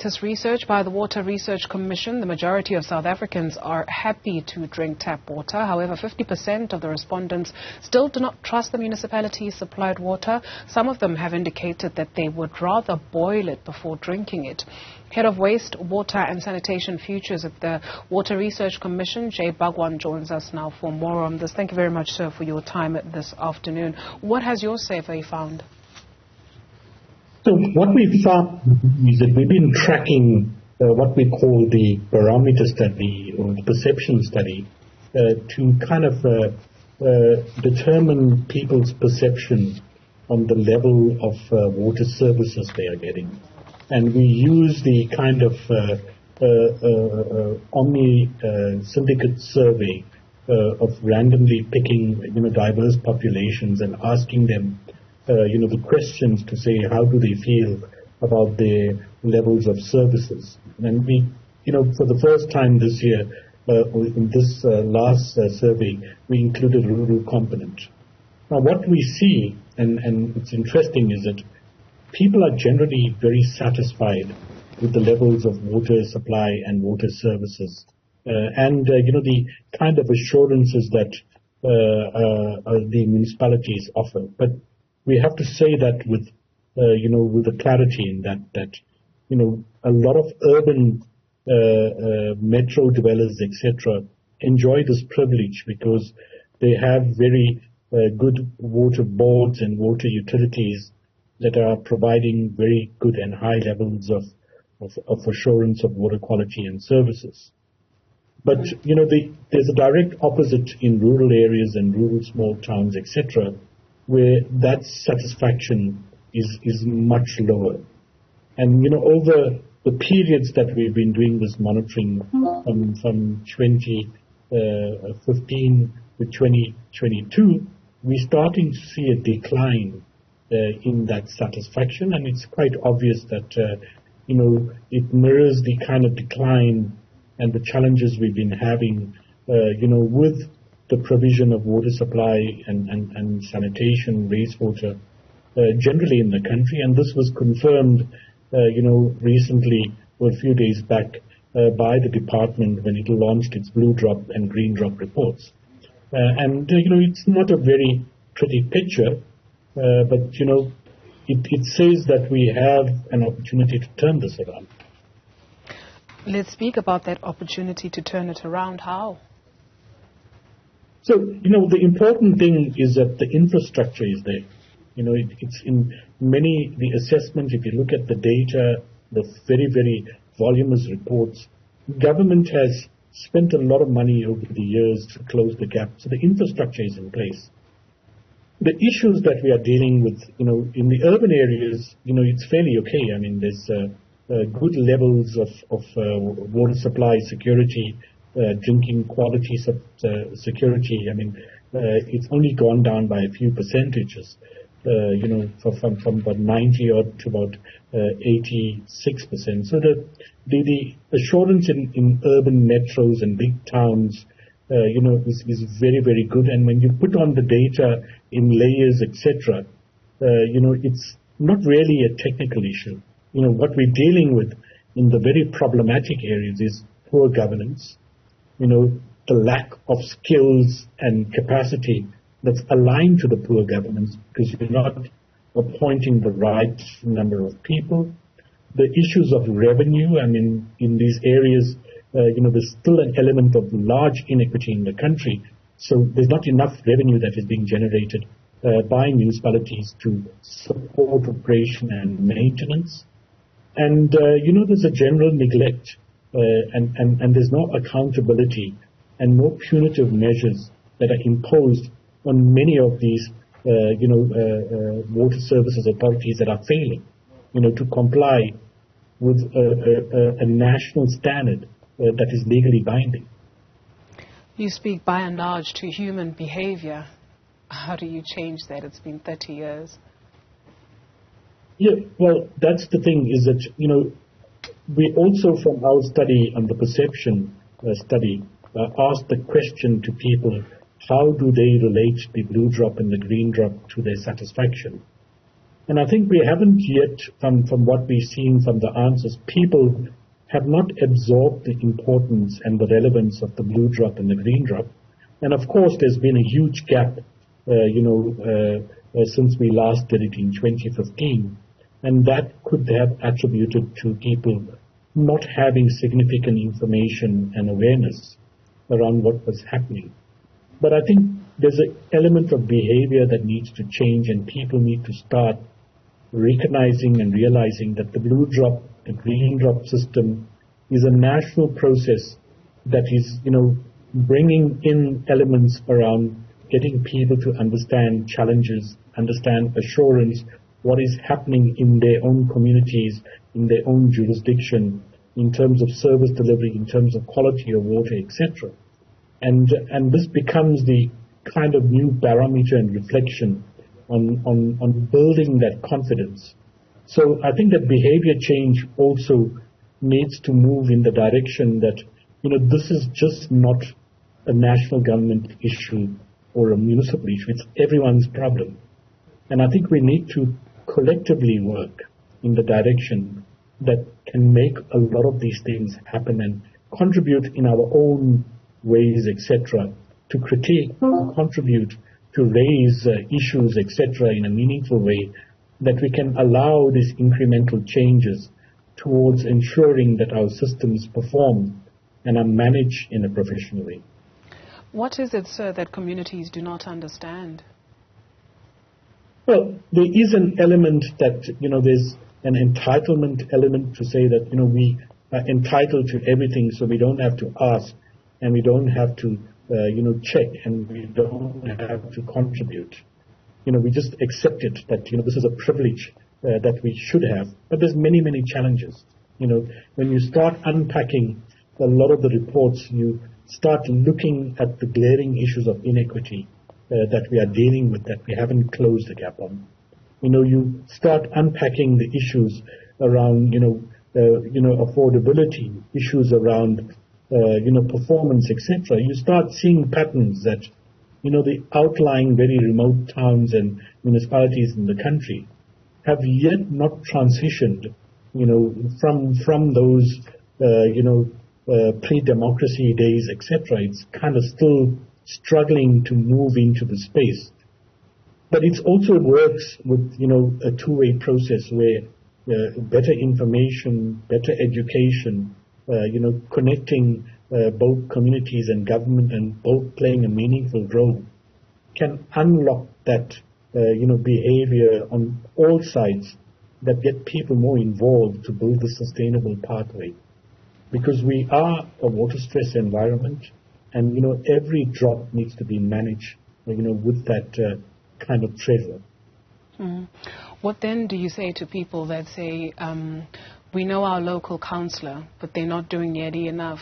Latest research by the Water Research Commission, the majority of South Africans are happy to drink tap water. However, 50% of the respondents still do not trust the municipality's supplied water. Some of them have indicated that they would rather boil it before drinking it. Head of Waste, Water and Sanitation Futures at the Water Research Commission, Bhagwan, joins us now for more on this. Thank you very much, sir, for your time this afternoon. What has your survey found? So what we found is that we've been tracking what we call the barometer study or the perception study to kind of determine people's perception on the level of water services they are getting. And we use the kind of syndicate survey of randomly picking diverse populations and asking them the questions to say how do they feel about their levels of services. And we, for the first time this year, in this last survey, we included a rural component. Now what we see, and it's interesting, is that people are generally very satisfied with the levels of water supply and water services. The kind of assurances that the municipalities offer. But we have to say that with a clarity in that a lot of urban metro dwellers, etc., enjoy this privilege because they have very good water boards and water utilities that are providing very good and high levels of assurance of water quality and services. But there's a direct opposite in rural areas and rural small towns, etc., where that satisfaction is much lower. And over the periods that we've been doing this monitoring from 2015 to 2022, we're starting to see a decline in that satisfaction, and it's quite obvious that it mirrors the kind of decline and the challenges we've been having with the provision of water supply and sanitation, wastewater, generally in the country. And this was confirmed, recently, or a few days back, by the department when it launched its blue drop and green drop reports. It's not a very pretty picture, but, it says that we have an opportunity to turn this around. Let's speak about that opportunity to turn it around. How? So, the important thing is that the infrastructure is there. It's in the assessment, if you look at the data, the very, very voluminous reports, government has spent a lot of money over the years to close the gap. So the infrastructure is in place. The issues that we are dealing with, in the urban areas, it's fairly okay. I mean, there's good levels of water supply security, drinking quality security. I mean, it's only gone down by a few percentages, from about 90 odd to about 86%. So the assurance in urban metros and big towns, is very, very good. And when you put on the data in layers, etc., it's not really a technical issue. What we're dealing with in the very problematic areas is poor governance, the lack of skills and capacity that's aligned to the poor governance because you're not appointing the right number of people. The issues of revenue, I mean, in these areas, there's still an element of large inequity in the country. So there's not enough revenue that is being generated by municipalities to support operation and maintenance. And, there's a general neglect and there's no accountability and no punitive measures that are imposed on many of these, water services authorities that are failing, to comply with a national standard that is legally binding. You speak by and large to human behavior. How do you change that? It's been 30 years. Yeah, well, that's the thing is that, we also from our study on the perception study asked the question to people, how do they relate the blue drop and the green drop to their satisfaction? And I think we haven't yet, from what we've seen from the answers, people have not absorbed the importance and the relevance of the blue drop and the green drop. And of course, there's been a huge gap, since we last did it in 2015. And that could have attributed to people not having significant information and awareness around what was happening. But I think there's an element of behavior that needs to change, and people need to start recognizing and realizing that the blue drop, the green drop system is a national process that is, bringing in elements around getting people to understand challenges, understand assurance, what is happening in their own communities, in their own jurisdiction, in terms of service delivery, in terms of quality of water, etc. And this becomes the kind of new barometer and reflection on building that confidence. So I think that behavior change also needs to move in the direction that, this is just not a national government issue or a municipal issue. It's everyone's problem. And I think we need to collectively work in the direction that can make a lot of these things happen and contribute in our own ways, etc., to critique, to contribute, to raise issues, etc., in a meaningful way, that we can allow these incremental changes towards ensuring that our systems perform and are managed in a professional way. What is it, sir, that communities do not understand? Well, there is an element that, there's an entitlement element to say that, we are entitled to everything, so we don't have to ask and we don't have to, check, and we don't have to contribute. We just accept it that, this is a privilege that we should have. But there's many, many challenges. When you start unpacking a lot of the reports, you start looking at the glaring issues of inequity that we are dealing with, that we haven't closed the gap on. You start unpacking the issues around, affordability, issues around, performance, etc. You start seeing patterns that, the outlying very remote towns and municipalities in the country have yet not transitioned, from those, pre-democracy days, etc. It's kind of still struggling to move into the space. But it also works with, a two-way process where better information, better education, connecting both communities and government and both playing a meaningful role can unlock that, behavior on all sides that get people more involved to build a sustainable pathway. Because we are a water stress environment, and, every drop needs to be managed, with that kind of treasure. Mm. What then do you say to people that say, we know our local councillor, but they're not doing nearly enough?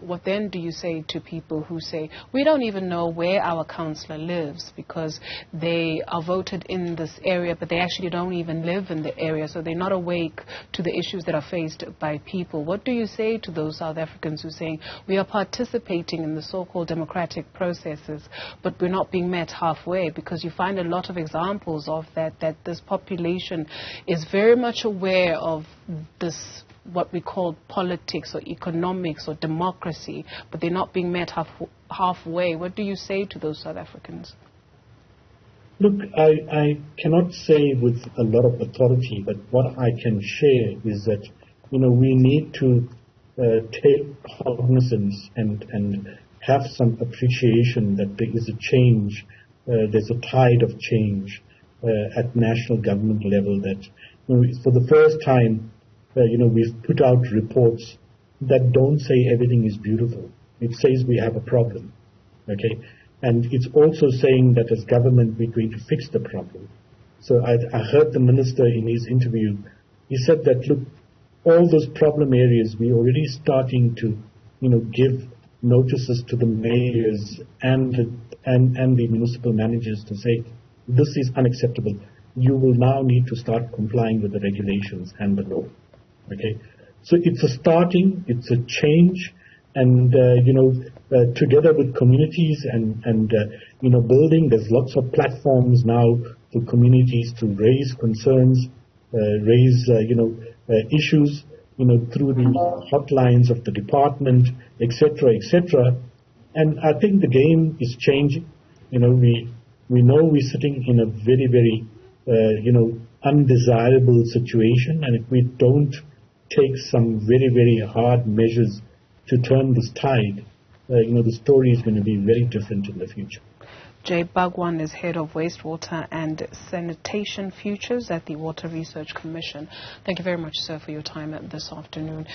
What then do you say to people who say, we don't even know where our councillor lives because they are voted in this area, but they actually don't even live in the area, so they're not awake to the issues that are faced by people? What do you say to those South Africans who are saying, we are participating in the so-called democratic processes, but we're not being met halfway? Because you find a lot of examples of that this population is very much aware of this, what we call politics or economics or democracy, but they're not being met halfway. What do you say to those South Africans? Look, I cannot say with a lot of authority, but what I can share is that, we need to take cognizance and have some appreciation that there is a change, there's a tide of change at national government level that, for the first time, we've put out reports that don't say everything is beautiful. It says we have a problem, okay? And it's also saying that as government we're going to fix the problem. So I heard the minister in his interview, he said that, look, all those problem areas, we're already starting to, give notices to the mayors and the municipal managers to say, this is unacceptable. You will now need to start complying with the regulations and the law. Okay, so it's a starting, it's a change, and together with communities and building, there's lots of platforms now for communities to raise concerns, raise issues, through the hotlines of the department, etc., etc. And I think the game is changing. We know we're sitting in a very, very, undesirable situation, and if we don't take some very, very hard measures to turn this tide, the story is going to be very different in the future. J. Bhagwan is Head of Wastewater and Sanitation Futures at the Water Research Commission. Thank you very much, sir, for your time this afternoon.